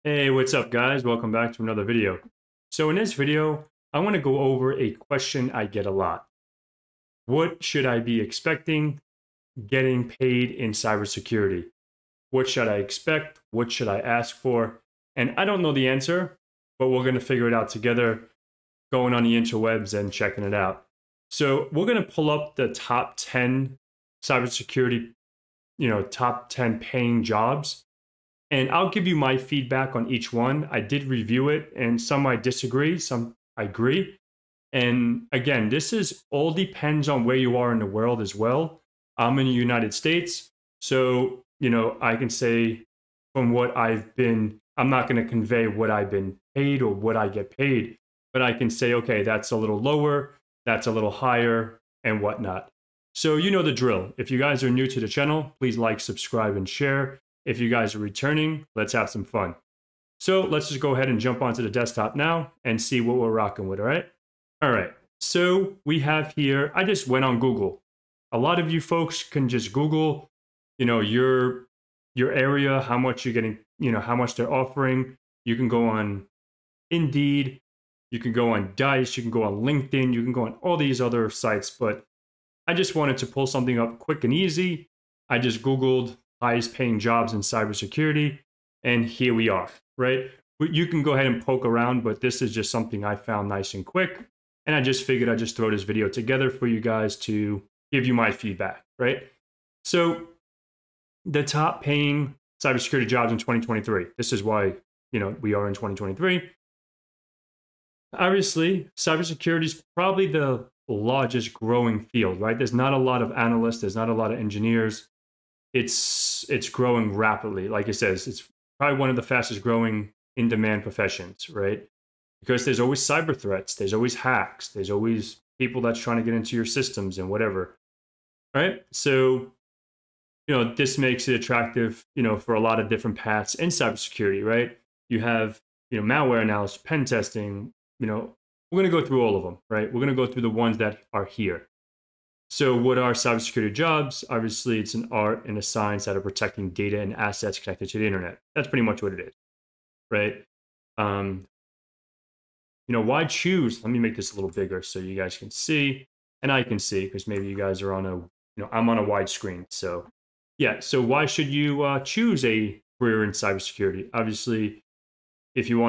Hey, what's up guys? Welcome back to another video. So in this video, I want to go over a question I get a lot. What should I be expecting getting paid in cybersecurity? What should I expect? What should I ask for? And I don't know the answer, but we're going to figure it out together, going on the interwebs and checking it out. So we're going to pull up the top 10 cybersecurity, top 10 paying jobs. And I'll give you my feedback on each one. I did review it, and some I disagree, some I agree. And again, this is all depends on where you are in the world as well. I'm in the United States, so I can say from what I've been. I'm not going to convey what I've been paid or what I get paid, but I can say, okay, that's a little lower, that's a little higher, and whatnot. So you know the drill. If you guys are new to the channel, please like, subscribe, and share. If you guys are returning, let's have some fun. So let's just go ahead and jump onto the desktop now and see what we're rocking with, all right? All right, so we have here, I just went on Google. A lot of you folks can just Google, your area, how much you're getting, how much they're offering. You can go on Indeed, you can go on Dice, you can go on LinkedIn, you can go on all these other sites, but I just wanted to pull something up quick and easy. I just Googled highest paying jobs in cybersecurity, and here we are, right? You can go ahead and poke around, but this is just something I found nice and quick, and I just figured I'd just throw this video together for you guys to give you my feedback, right? So the top paying cybersecurity jobs in 2023. This is why, we are in 2023. Obviously, cybersecurity is probably the largest growing field, right? There's not a lot of analysts, there's not a lot of engineers. It's growing rapidly. Like it says, it's probably one of the fastest growing in-demand professions, right? Because there's always cyber threats, there's always hacks, there's always people that's trying to get into your systems and whatever, right? So, this makes it attractive, for a lot of different paths in cybersecurity, right? You have, malware analysis, pen testing, we're going to go through all of them, right? We're going to go through the ones that are here. So what are cybersecurity jobs? Obviously, it's an art and a science that are protecting data and assets connected to the internet. That's pretty much what it is, right? Why choose? Let me make this a little bigger so you guys can see, and I can see because maybe you guys are on a, I'm on a wide screen. So yeah, so why should you choose a career in cybersecurity? Obviously, if you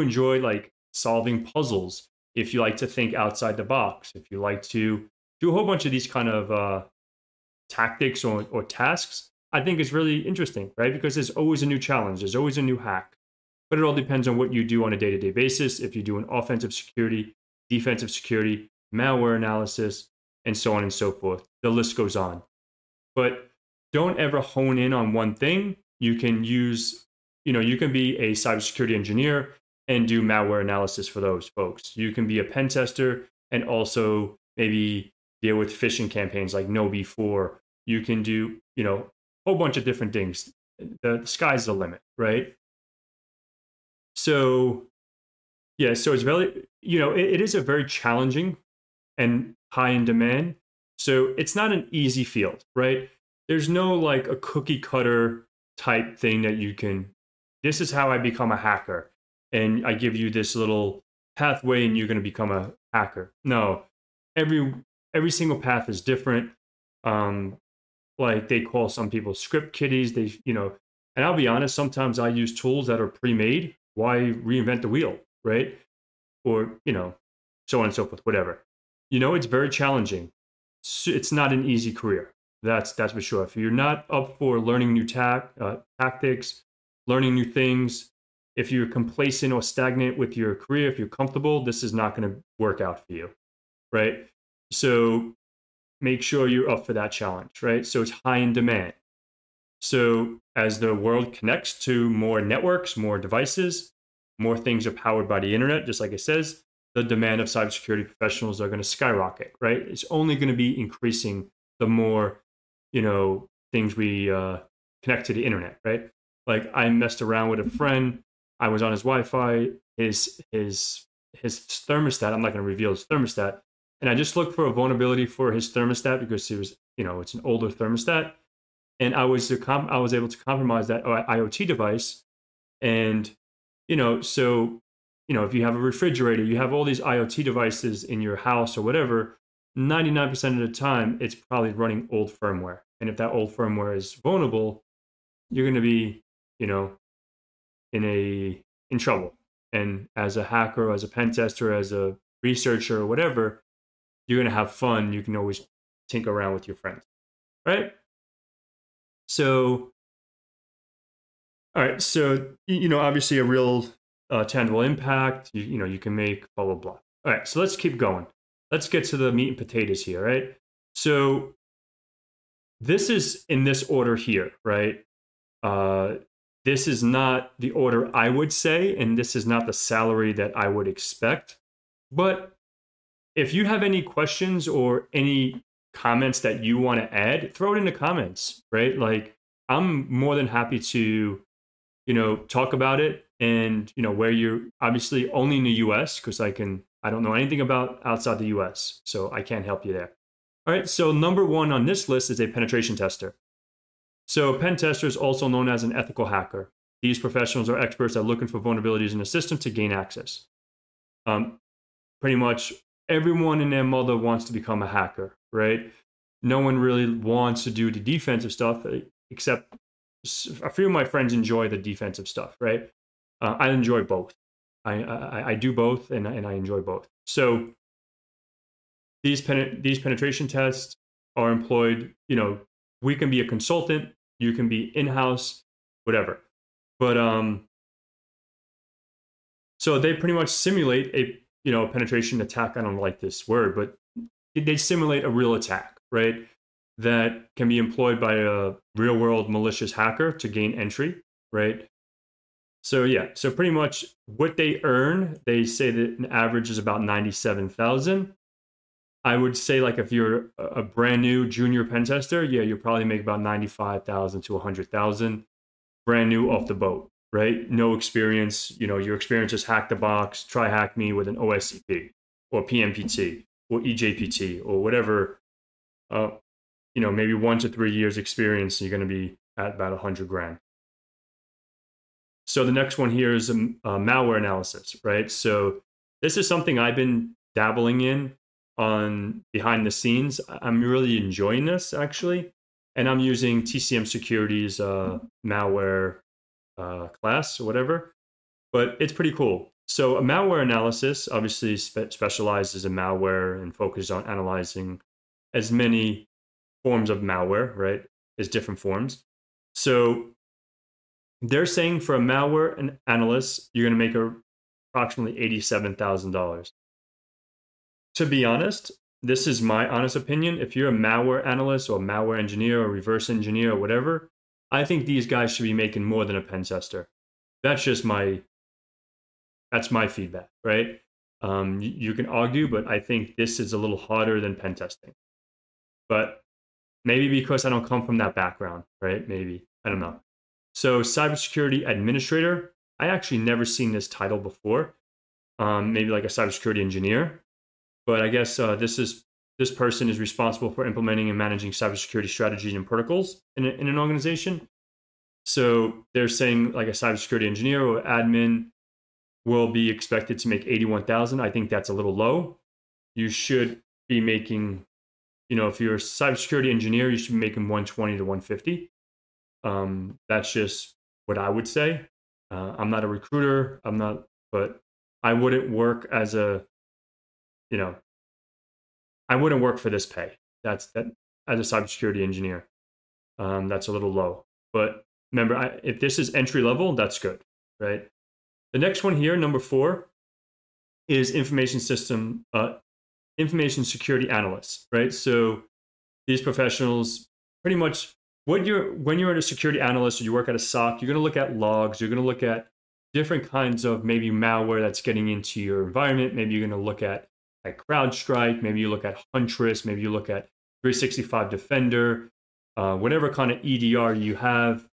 enjoy like solving puzzles, if you like to think outside the box, if you like to do a whole bunch of these kind of tactics or tasks, I think it's really interesting, right? Because there's always a new challenge, there's always a new hack, but it all depends on what you do on a day-to-day basis. If you do an offensive security, defensive security, malware analysis, and so on and so forth, the list goes on. But don't ever hone in on one thing. You can use, you can be a cybersecurity engineer and do malware analysis for those folks. You can be a pen tester and also maybe deal with phishing campaigns like No-B4. You can do, a whole bunch of different things. The sky's the limit, right? So, yeah, so it's very, it is a very challenging and high in demand. So it's not an easy field, right? There's no like a cookie cutter type thing that you can, this is how I become a hacker. And I give you this little pathway and you're going to become a hacker. No, every single path is different. Like they call some people script kiddies. And I'll be honest, sometimes I use tools that are pre-made. Why reinvent the wheel, right? Or, so on and so forth, whatever. It's very challenging. It's not an easy career. That's for sure. If you're not up for learning new tactics, learning new things, if you're complacent or stagnant with your career, if you're comfortable, this is not going to work out for you, right? So make sure you're up for that challenge, right? So it's high in demand. So as the world connects to more networks, more devices, more things are powered by the internet, just like it says, the demand of cybersecurity professionals are going to skyrocket, right? It's only going to be increasing the more, things we connect to the internet, right? Like I messed around with a friend. I was on his Wi-Fi, his thermostat. I'm not going to reveal his thermostat. And I just looked for a vulnerability for his thermostat because it was, it's an older thermostat. and I was able to compromise that IoT device. And so if you have a refrigerator, you have all these IoT devices in your house or whatever, 99% of the time it's probably running old firmware. And if that old firmware is vulnerable, you're going to be in trouble. And as a hacker, as a pen tester, as a researcher or whatever, you're going to have fun. You can always tinker around with your friends, right? So, all right. So, obviously a real tangible impact, you can make blah, blah, blah. All right. So let's keep going. Let's get to the meat and potatoes here, right? So this is in this order here, right? This is not the order I would say, and this is not the salary that I would expect. But if you have any questions or any comments that you want to add, throw it in the comments, right? Like, I'm more than happy to, talk about it. And, where you're obviously only in the US, because I don't know anything about outside the US, so I can't help you there. All right, so number one on this list is a penetration tester. So a pen tester is also known as an ethical hacker. These professionals are experts at looking for vulnerabilities in a system to gain access. Pretty much everyone and their mother wants to become a hacker, right? No one really wants to do the defensive stuff, except a few of my friends enjoy the defensive stuff, right? I enjoy both. I do both, and I enjoy both. So these penetration tests are employed. We can be a consultant, you can be in-house, whatever. But so they pretty much simulate a penetration attack. I don't like this word, but they simulate a real attack, right? That can be employed by a real-world malicious hacker to gain entry, right? So yeah, so pretty much what they earn, they say that an average is about 97,000. I would say, like, if you're a brand new junior pen tester, yeah, you'll probably make about 95,000 to 100,000, brand new off the boat, right? No experience. Your experience is hack the box, try hack me with an OSCP or PNPT or EJPT or whatever. Maybe 1 to 3 years experience, you're going to be at about 100 grand. So the next one here is malware analysis, right? So this is something I've been dabbling in on behind the scenes. I'm really enjoying this, actually. And I'm using TCM Security's malware class or whatever. But it's pretty cool. So a malware analysis obviously specializes in malware and focuses on analyzing as many forms of malware, right, as different forms. So they're saying for a malware analyst, you're going to make approximately $87,000. To be honest, this is my honest opinion. If you're a malware analyst or malware engineer or reverse engineer or whatever, I think these guys should be making more than a pen tester. That's my feedback, right? You can argue, but I think this is a little harder than pen testing. But maybe because I don't come from that background, right? Maybe, I don't know. So cybersecurity administrator, I actually never seen this title before. Maybe like a cybersecurity engineer, but I guess this person is responsible for implementing and managing cybersecurity strategies and protocols in an organization. So they're saying like a cybersecurity engineer or admin will be expected to make 81,000. I think that's a little low. You should be making, if you're a cybersecurity engineer, you should be making 120 to 150. That's just what I would say. I'm not a recruiter. But I wouldn't work as I wouldn't work for this pay. That as a cybersecurity engineer. That's a little low. But remember, if this is entry level, that's good, right? The next one here, number 4, is information security analysts, right? So these professionals pretty much, when you're a security analyst or you work at a SOC, you're going to look at logs. You're going to look at different kinds of maybe malware that's getting into your environment. Maybe you're going to look at CrowdStrike. Maybe you look at Huntress. Maybe you look at 365 Defender, whatever kind of EDR you have.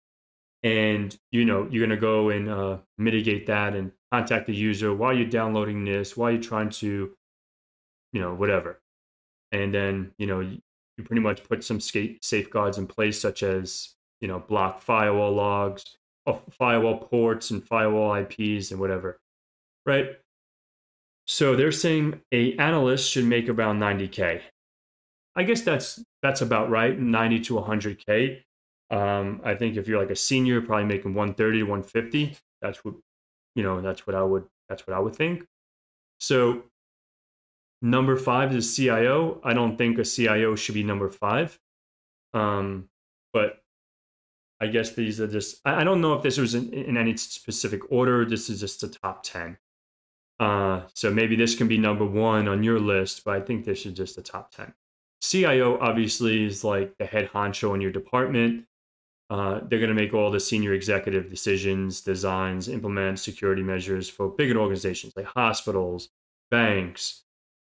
And, you're going to go and mitigate that and contact the user while you're downloading this, while you're trying to, whatever. And then, you pretty much put some safeguards in place, such as block firewall logs, firewall ports and firewall IPs and whatever, right? So they're saying a analyst should make around 90K. I guess that's about right, 90 to 100K. I think if you're like a senior, probably making 130 to 150. That's what I would think. So number 5 is CIO. I don't think a CIO should be number 5. But I guess these are just, I don't know if this was in any specific order. This is just the top 10. So maybe this can be number 1 on your list, but I think this is just the top 10. CIO obviously is like the head honcho in your department. They're going to make all the senior executive decisions, designs, implement security measures for bigger organizations like hospitals, banks,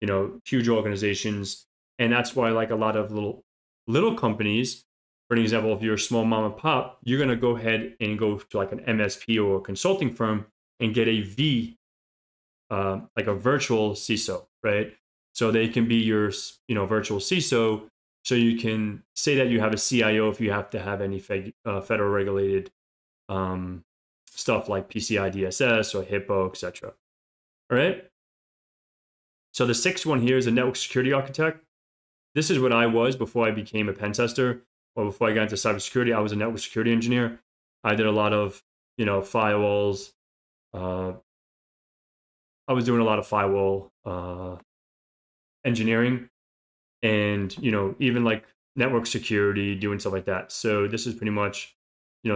huge organizations. And that's why like a lot of little companies, for an example, if you're a small mom and pop, you're going to go ahead and go to like an MSP or a consulting firm and get a like a virtual CISO, right? So they can be your, virtual CISO. So you can say that you have a CIO if you have to have any federal regulated stuff like PCI DSS or HIPAA, etc. All right. So the 6th one here is a network security architect. This is what I was before I became a pen tester, or before I got into cybersecurity. I was a network security engineer. I did a lot of, firewalls. I was doing a lot of firewall engineering, and even like network security, doing stuff like that. So this is pretty much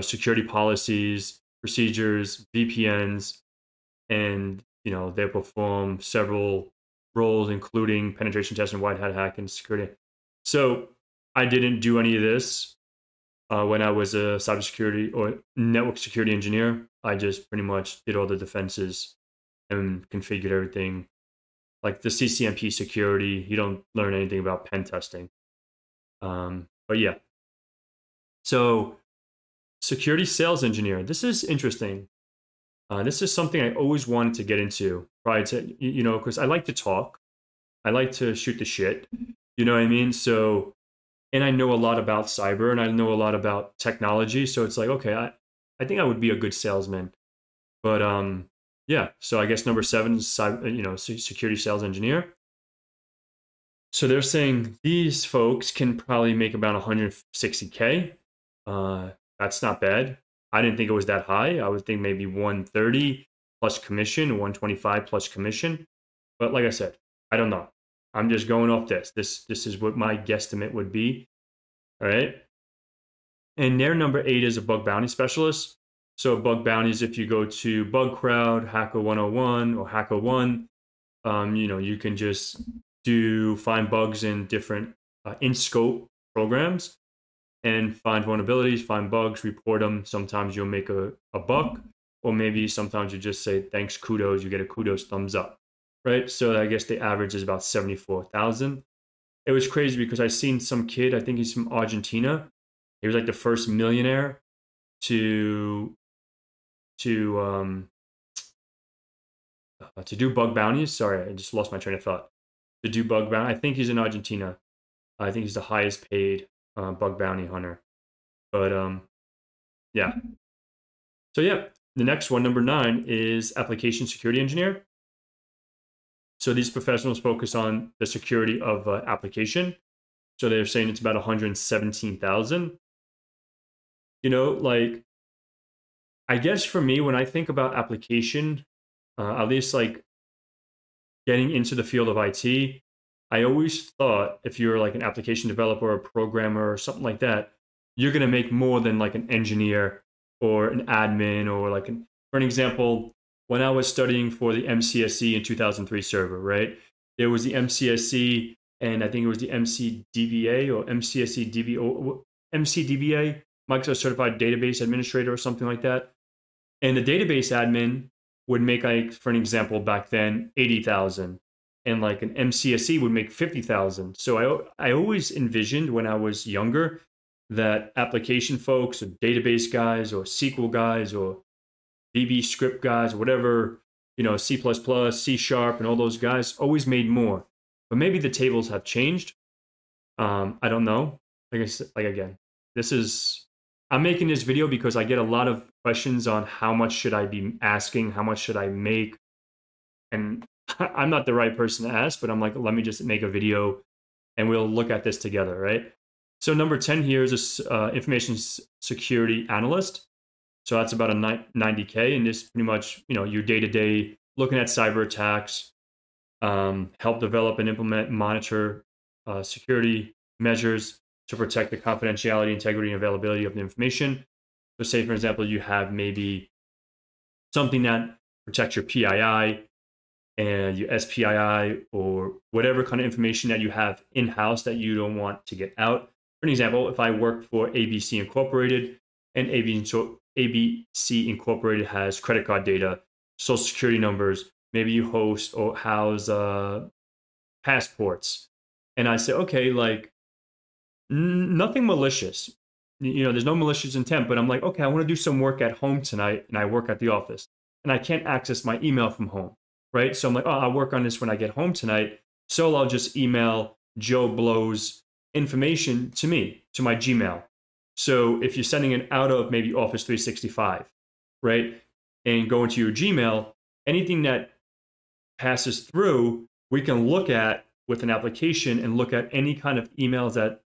security policies, procedures, VPNs, and they perform several roles, including penetration testing, white hat hacking, security. So I didn't do any of this when I was a cybersecurity or network security engineer. I just pretty much did all the defenses and configured everything. Like the CCMP security, you don't learn anything about pen testing. But yeah. So security sales engineer. This is interesting. This is something I always wanted to get into prior to, because I like to talk. I like to shoot the shit. You know what I mean? So, and I know a lot about cyber and I know a lot about technology. So it's like, okay, I think I would be a good salesman. But yeah, so I guess number 7 is security sales engineer. So they're saying these folks can probably make about 160K. That's not bad. I didn't think it was that high. I would think maybe 130 plus commission, 125 plus commission. But like I said, I don't know. I'm just going off this. This is what my guesstimate would be. All right. And their number 8 is a bug bounty specialist. So bug bounties, if you go to BugCrowd, Hacker 101 or Hacker 1, you can just find bugs in different in-scope programs and find vulnerabilities, find bugs, report them. Sometimes you'll make a buck, or maybe sometimes you just say, thanks, kudos, you get a kudos thumbs up, right? So I guess the average is about 74,000. It was crazy because I seen some kid, I think he's from Argentina. He was like the first millionaire to do bug bounties. Sorry, I just lost my train of thought. To do bug bounty, I think he's in Argentina. I think he's the highest paid bug bounty hunter. But yeah. So yeah, the next one, number 9, is application security engineer. So these professionals focus on the security of application. So they're saying it's about 117,000. Like, I guess for me, when I think about application, at least like getting into the field of IT, I always thought if you're like an application developer or a programmer or something like that, you're going to make more than like an engineer or an admin or like for an example, when I was studying for the MCSE in 2003 server, right? There was the MCSE and I think it was the MCDBA or MCSE DBA, MCDBA, Microsoft Certified Database Administrator or something like that. And the database admin would make, like, for an example, back then, 80,000. And like an MCSE would make 50,000. So I always envisioned when I was younger that application folks or database guys or SQL guys or VB script guys, or whatever, C++, C#, and all those guys always made more. But maybe the tables have changed. I don't know. Like I said, again, this is I'm making this video because I get a lot of questions on how much should I be asking, how much should I make, and I'm not the right person to ask, but I'm like, let me just make a video and we'll look at this together, right? So number 10 here is a information security analyst. So that's about a 90K, and this pretty much, your day-to-day looking at cyber attacks, help develop and implement, monitor security measures to protect the confidentiality, integrity, and availability of the information. So say, for example, you have maybe something that protects your PII and your SPII or whatever kind of information that you have in-house that you don't want to get out. For an example, if I work for ABC Incorporated and ABC Incorporated has credit card data, social security numbers, maybe you host or house passports. And I say, okay, like nothing malicious. There's no malicious intent, but I'm like, okay, I want to do some work at home tonight and I work at the office and I can't access my email from home, right? So I'm like, oh, I'll work on this when I get home tonight. So I'll just email Joe Blow's information to me, to my Gmail. So if you're sending it out of maybe Office 365, right, and go into your Gmail, anything that passes through, we can look at with an application and look at any kind of emails that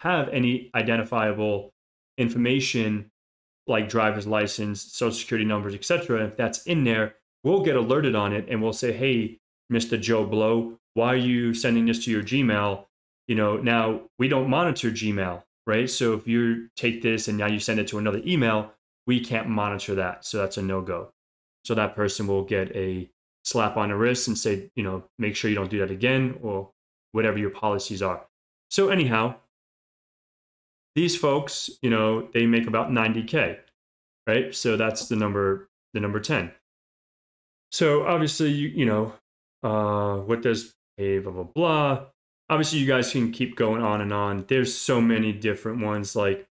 have any identifiable information like driver's license, social security numbers, etc. If that's in there, we'll get alerted on it and we'll say, hey, Mr. Joe Blow, why are you sending this to your Gmail? Now we don't monitor Gmail, right? So if you take this and now you send it to another email, we can't monitor that. So that's a no-go. So that person will get a slap on the wrist and say, make sure you don't do that again, or whatever your policies are. So anyhow, these folks, they make about 90K, right? So that's the number 10. So obviously, what does pay, blah, blah, blah. Obviously, you guys can keep going on and on. There's so many different ones. Like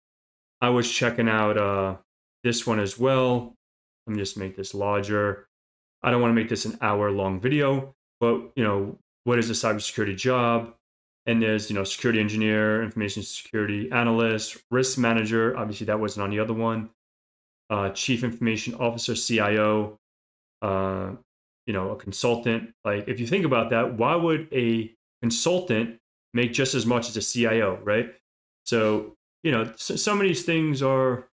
I was checking out this one as well. Let me just make this larger. I don't want to make this an hour-long video, but, what is a cybersecurity job? And there's, security engineer, information security analyst, risk manager. Obviously, that wasn't on the other one. Chief information officer, CIO, a consultant. Like, if you think about that, why would a consultant make just as much as a CIO, right? So, some of these things are,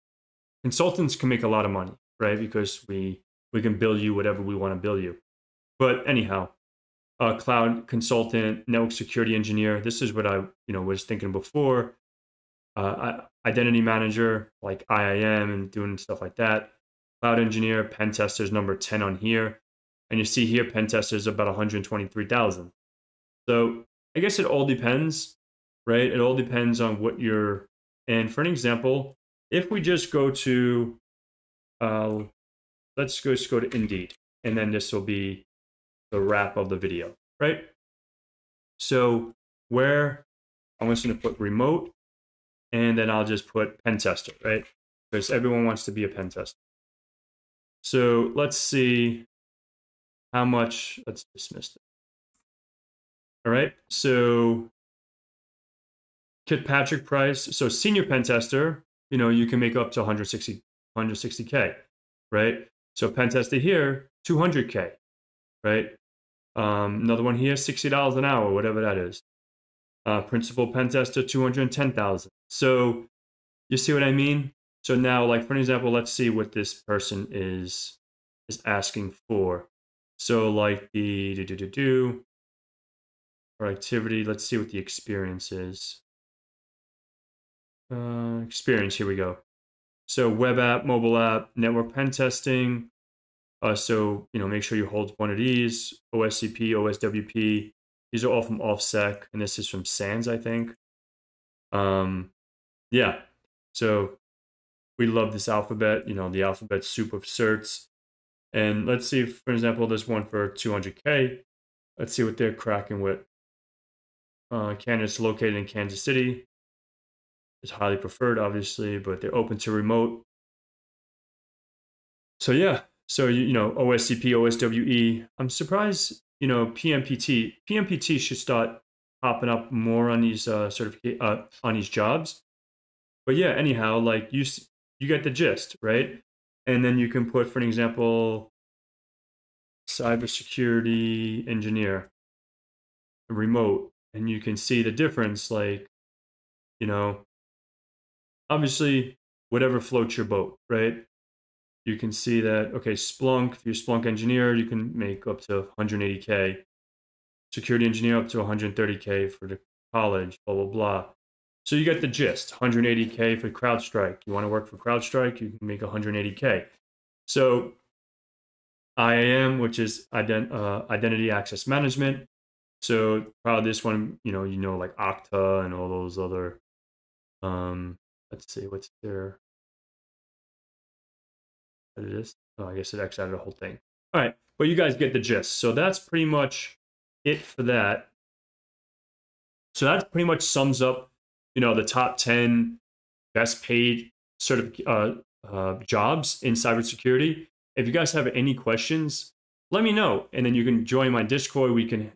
consultants can make a lot of money, right? Because we can bill you whatever we want to bill you. But anyhow, cloud consultant, network security engineer. This is what I was thinking before. Identity manager, like IAM and doing stuff like that. Cloud engineer, pen testers, number 10 on here. And you see here, pen testers about 123,000. So I guess it all depends, right? It all depends on what you're. And for an example, if we just go to, let's just go to Indeed, and then this will be the wrap of the video, right? So where I'm just going to put remote, and then I'll just put pen tester, right? Because everyone wants to be a pen tester. So let's see how much, let's dismiss it. All right, so Kirkpatrick price, so senior pen tester, you can make up to 160K, right? So pen tester here, 200K, right? Another one here, $60 an hour, whatever that is. Principal pen tester, 210,000. So you see what I mean? So now, like for an example, let's see what this person is asking for. So like the productivity, let's see what the experience is. Experience, here we go. So web app, mobile app, network pen testing. So, make sure you hold one of these, OSCP, OSWP. These are all from OffSec, and this is from SANS, I think. Yeah, so we love this alphabet, the alphabet soup of certs. And let's see, if, for example, there's one for 200K. Let's see what they're cracking with. Candidates located in Kansas City. It's highly preferred, obviously, but they're open to remote. So yeah, so OSCP, OSWE. I'm surprised, PNPT. PNPT should start popping up more on these on these jobs. But yeah, anyhow, like you get the gist, right? And then you can put, for an example, cybersecurity engineer, remote, and you can see the difference. Like, you know, obviously, whatever floats your boat, right? You can see that, okay, Splunk, if you're a Splunk engineer, you can make up to 180K. Security engineer up to 130K for the college, blah, blah, blah. So you get the gist. 180K for CrowdStrike. You want to work for CrowdStrike, you can make 180K. So IAM, which is identity access management. So probably this one, like Okta and all those other. Let's see, what's their? What it is? Oh, I guess it X out the whole thing. All right, but you guys get the gist. So that's pretty much it for that. So that pretty much sums up, the top 10 best paid sort of jobs in cybersecurity. If you guys have any questions, let me know, and then you can join my Discord. We can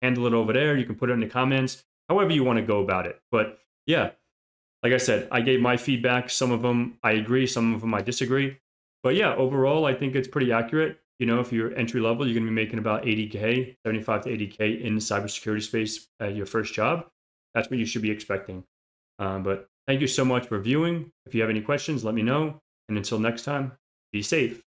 handle it over there. You can put it in the comments, however you want to go about it. But yeah, like I said, I gave my feedback. Some of them I agree, some of them I disagree. But yeah, overall, I think it's pretty accurate. If you're entry level, you're going to be making about 80K, 75 to 80K in the cybersecurity space at your first job. That's what you should be expecting. But thank you so much for viewing. If you have any questions, let me know. And until next time, be safe.